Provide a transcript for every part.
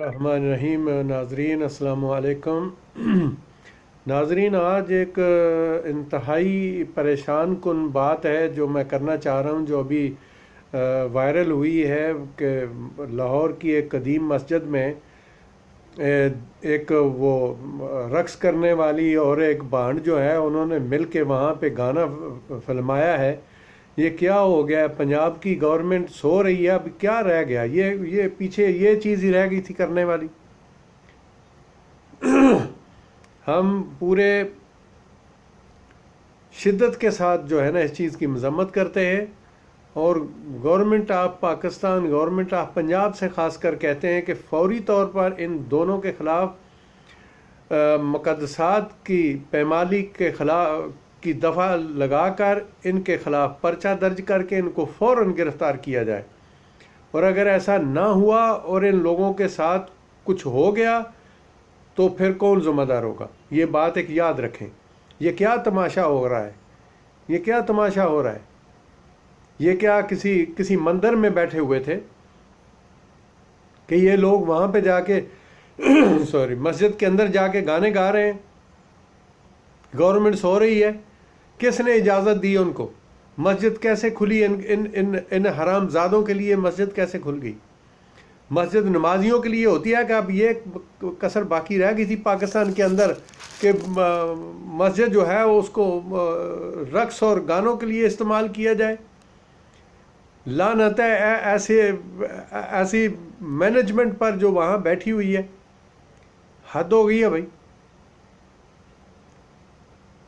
रहमान रहीम। नाजरीन अस्सलाम वालेकुम। नाजरीन, आज एक इंतहाई परेशान कुन बात है जो मैं करना चाह रहा हूँ, जो अभी वायरल हुई है कि लाहौर की एक कदीम मस्जिद में एक वो रक्स करने वाली और एक बांड जो है उन्होंने मिल के वहाँ पे गाना फिल्माया है। ये क्या हो गया? पंजाब की गवर्नमेंट सो रही है, अब क्या रह गया? ये पीछे ये चीज़ ही रह गई थी करने वाली। हम पूरे शिद्दत के साथ जो है ना इस चीज़ की मजम्मत करते हैं, और government of Pakistan, government of Punjab से ख़ासकर कहते हैं कि फौरी तौर पर इन दोनों के ख़िलाफ़ मुक़द्दसात की पैमाली के ख़िलाफ़ की दफ़ा लगाकर इनके ख़िलाफ़ पर्चा दर्ज करके इनको फ़ौरन गिरफ़्तार किया जाए। और अगर ऐसा ना हुआ और इन लोगों के साथ कुछ हो गया तो फिर कौन ज़िम्मेदार होगा? ये बात एक याद रखें। ये क्या तमाशा हो रहा है? ये क्या तमाशा हो रहा है? ये क्या किसी मंदिर में बैठे हुए थे कि ये लोग वहाँ पे जाके सॉरी, मस्जिद के अंदर जाके गाने गा रहे हैं? गवर्नमेंट सो रही है। किसने इजाज़त दी उनको? मस्जिद कैसे खुली? इन हरामजादों के लिए मस्जिद कैसे खुल गई? मस्जिद नमाजियों के लिए होती है कि अब ये कसर बाकी रह गई थी पाकिस्तान के अंदर कि मस्जिद जो है उसको रक्स और गानों के लिए इस्तेमाल किया जाए। लानत है ऐसी मैनेजमेंट पर जो वहाँ बैठी हुई है। हद हो गई है भाई।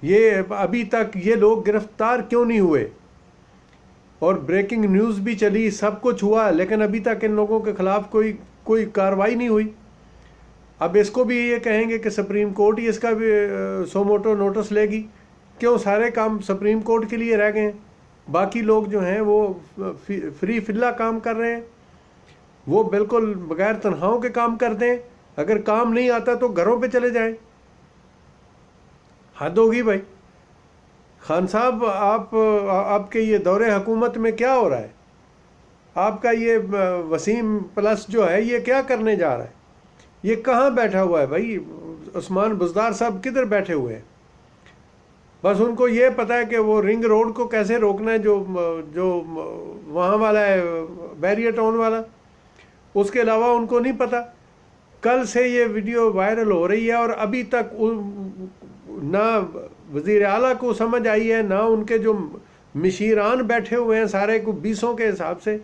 ये अभी तक ये लोग गिरफ्तार क्यों नहीं हुए? और ब्रेकिंग न्यूज़ भी चली, सब कुछ हुआ, लेकिन अभी तक इन लोगों के खिलाफ कोई कार्रवाई नहीं हुई। अब इसको भी ये कहेंगे कि सुप्रीम कोर्ट ही इसका भी सोमोटो नोटिस लेगी। क्यों? सारे काम सुप्रीम कोर्ट के लिए रह गए हैं। बाकी लोग जो हैं वो फ्री फिल्ला काम कर रहे हैं, वो बिल्कुल बगैर तनख्वाहों के काम करते हैं। अगर काम नहीं आता तो घरों पे चले जाएं। हद होगी भाई। खान साहब, आपके ये दौरे हुकूमत में क्या हो रहा है? आपका ये वसीम प्लस जो है ये क्या करने जा रहा है? ये कहाँ बैठा हुआ है भाई? उस्मान बुज़दार साहब किधर बैठे हुए हैं? बस उनको ये पता है कि वो रिंग रोड को कैसे रोकना है, जो वहाँ वाला है, बैरियर टाउन वाला। उसके अलावा उनको नहीं पता। कल से ये वीडियो वायरल हो रही है और अभी तक ना वज़ीर आला को समझ आई है, ना उनके जो मशीरान बैठे हुए हैं सारे को बीसों के हिसाब से,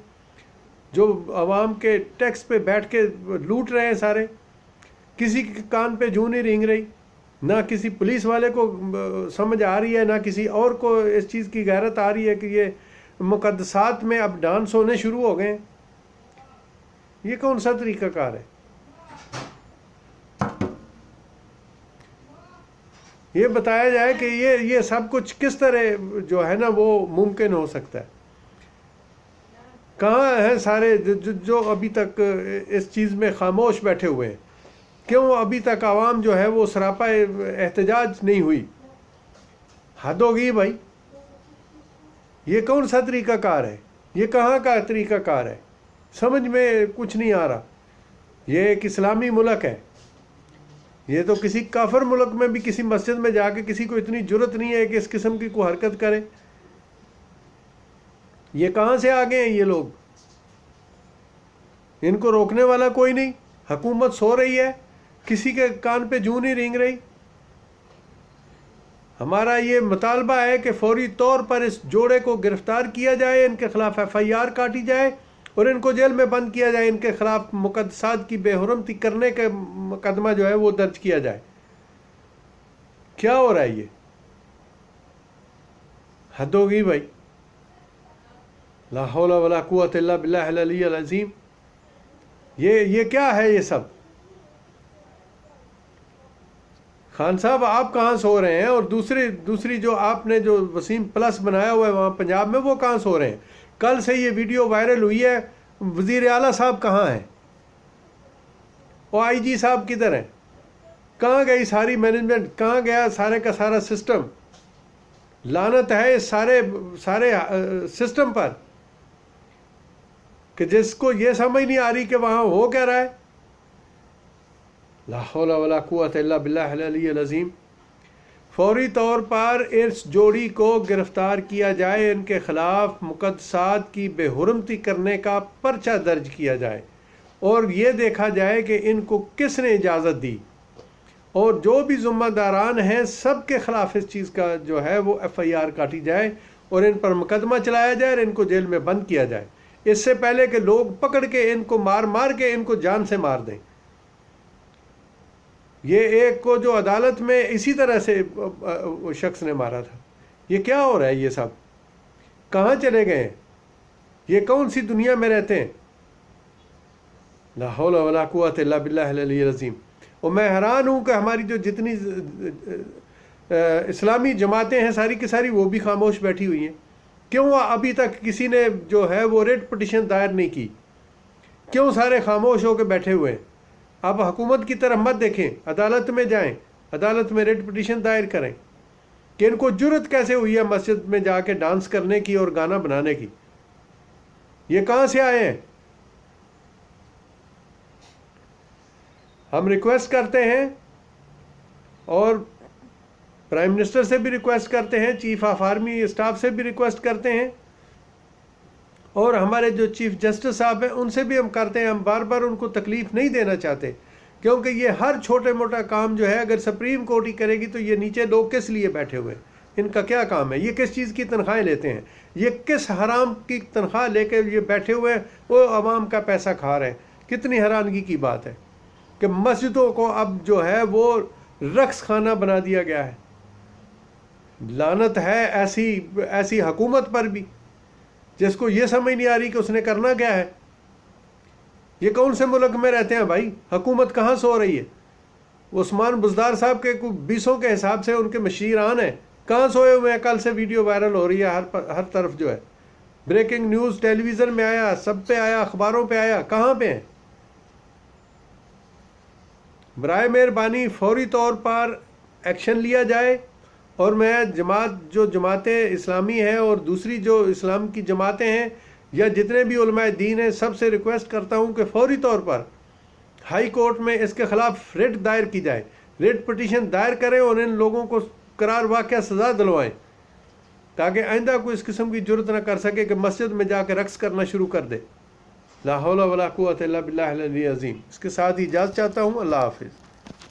जो आवाम के टैक्स पे बैठ के लूट रहे हैं सारे। किसी के कान पे जूं नहीं रेंग रही। ना किसी पुलिस वाले को समझ आ रही है, ना किसी और को इस चीज़ की गैरत आ रही है कि ये मुक़द्दसात में अब डांस होने शुरू हो गए। ये कौन सा तरीक़ाकार है? ये बताया जाए कि ये सब कुछ किस तरह जो है ना वो मुमकिन हो सकता है। कहाँ हैं सारे जो अभी तक इस चीज़ में खामोश बैठे हुए हैं? क्यों अभी तक आवाम जो है वो सरापा एहतजाज नहीं हुई? हद हो गई भाई। ये कौन सा तरीक़ाकार है? ये कहाँ का तरीक़ाकार है? समझ में कुछ नहीं आ रहा। ये एक इस्लामी मुल्क है। ये तो किसी काफिर मुल्क में भी किसी मस्जिद में जाके किसी को इतनी जुर्रत नहीं है कि इस किस्म की कोई हरकत करे। ये कहाँ से आ गए हैं ये लोग? इनको रोकने वाला कोई नहीं। हुकूमत सो रही है, किसी के कान पे जूं नहीं रेंग रही। हमारा ये मुतालबा है कि फौरी तौर पर इस जोड़े को गिरफ्तार किया जाए, इनके खिलाफ FIR काटी जाए और इनको जेल में बंद किया जाए। इनके खिलाफ मुक़द्दसात की बेहुरमती करने का मुकदमा जो है वो दर्ज किया जाए। क्या हो रहा है ये? हद हो गई भाई। ला हौला वला कुव्वत इल्ला बिल्लाहिल अलिय्यिल अज़ीम। ये क्या है ये सब? खान साहब, आप कहाँ सो रहे हैं? और दूसरी जो आपने जो वसीम प्लस बनाया हुआ है वहाँ पंजाब में, वो कहाँ सो रहे हैं? कल से ये वीडियो वायरल हुई है। वज़ीर आला साहब कहाँ हैं? और IG साहब किधर हैं? कहाँ गई सारी मैनेजमेंट? कहाँ गया सारे का सारा सिस्टम? लानत है इस सारे सिस्टम पर कि जिसको ये समझ नहीं आ रही कि वहाँ हो क्या रहा है। ला हौला वला कुव्वत इल्ला बिल्लाहिल अलिय्यिल अज़ीम। फौरी तौर पर इस जोड़ी को गिरफ्तार किया जाए, इनके खिलाफ मुक़द्दसात की बेहुरमती करने का पर्चा दर्ज किया जाए और ये देखा जाए कि इनको किसने इजाज़त दी, और जो भी ज़िम्मेदारान हैं सब के ख़िलाफ़ इस चीज़ का जो है वो FIR काटी जाए और इन पर मुकदमा चलाया जाए और इनको जेल में बंद किया जाए, इससे पहले कि लोग पकड़ के इनको मार मार के इनको जान से मार दें। ये एक को जो अदालत में इसी तरह से शख्स ने मारा था। ये क्या हो रहा है? ये सब कहाँ चले गए हैं? ये कौन सी दुनिया में रहते हैं? ला हौला वला कुव्वत इल्ला बिल्लाहिल अलिय्यिल अज़ीम। और मैं हैरान हूँ कि हमारी जो जितनी इस्लामी जमातें हैं सारी की सारी वो भी खामोश बैठी हुई हैं। क्यों अभी तक किसी ने जो है वो रेट पटिशन दायर नहीं की? क्यों सारे खामोश होकर बैठे हुए हैं? आप हुकूमत की तरफ मत देखें, अदालत में जाएं, अदालत में रेट पटिशन दायर करें कि इनको जुर्रत कैसे हुई है मस्जिद में जाके डांस करने की और गाना बनाने की। ये कहाँ से आए हैं? हम रिक्वेस्ट करते हैं और प्राइम मिनिस्टर से भी रिक्वेस्ट करते हैं, चीफ ऑफ आर्मी स्टाफ से भी रिक्वेस्ट करते हैं और हमारे जो चीफ जस्टिस साहब हैं उनसे भी हम करते हैं। हम बार बार उनको तकलीफ़ नहीं देना चाहते, क्योंकि ये हर छोटे मोटा काम जो है अगर सुप्रीम कोर्ट ही करेगी तो ये नीचे लोग किस लिए बैठे हुए हैं? इनका क्या काम है? ये किस चीज़ की तनख्वाहें लेते हैं? ये किस हराम की तनख्वाह लेकर ये बैठे हुए हैं? वो आवाम का पैसा खा रहे हैं। कितनी हैरानगी की बात है कि मस्जिदों को अब जो है वो रक्स खाना बना दिया गया है। लानत है ऐसी हुकूमत पर भी जिसको ये समझ नहीं आ रही कि उसने करना क्या है। ये कौन से मुल्क में रहते हैं भाई? हुकूमत कहाँ सो रही है? उस्मान बुज़दार साहब के 20 के हिसाब से उनके मशीरान हैं, कहाँ सोए हुए हैं? कल से वीडियो वायरल हो रही है हर तरफ जो है, ब्रेकिंग न्यूज़ टेलीविज़न में आया, सब पे आया, अखबारों पे आया, कहाँ पे हैं? बराए मेहरबानी फौरी तौर पर एक्शन लिया जाए और मैं जो जमातें इस्लामी हैं और दूसरी जो इस्लाम की जमातें हैं या जितने भी उलमाए दीन हैं सबसे रिक्वेस्ट करता हूं कि फौरी तौर पर हाई कोर्ट में इसके ख़िलाफ़ रिट दायर की जाए, रिट पिटीशन दायर करें और इन लोगों को करार वाक़या सज़ा दिलवाएं ताकि आइंदा कोई इस किस्म की जुर्रत न कर सके कि मस्जिद में जाकर रक्स करना शुरू कर दे। ला हौला वला कुव्वत इल्ला बिल्लाहिल अज़ीम। इसके साथ ही इजाज़त चाहता हूँ। अल्लाह हाफ़िज़।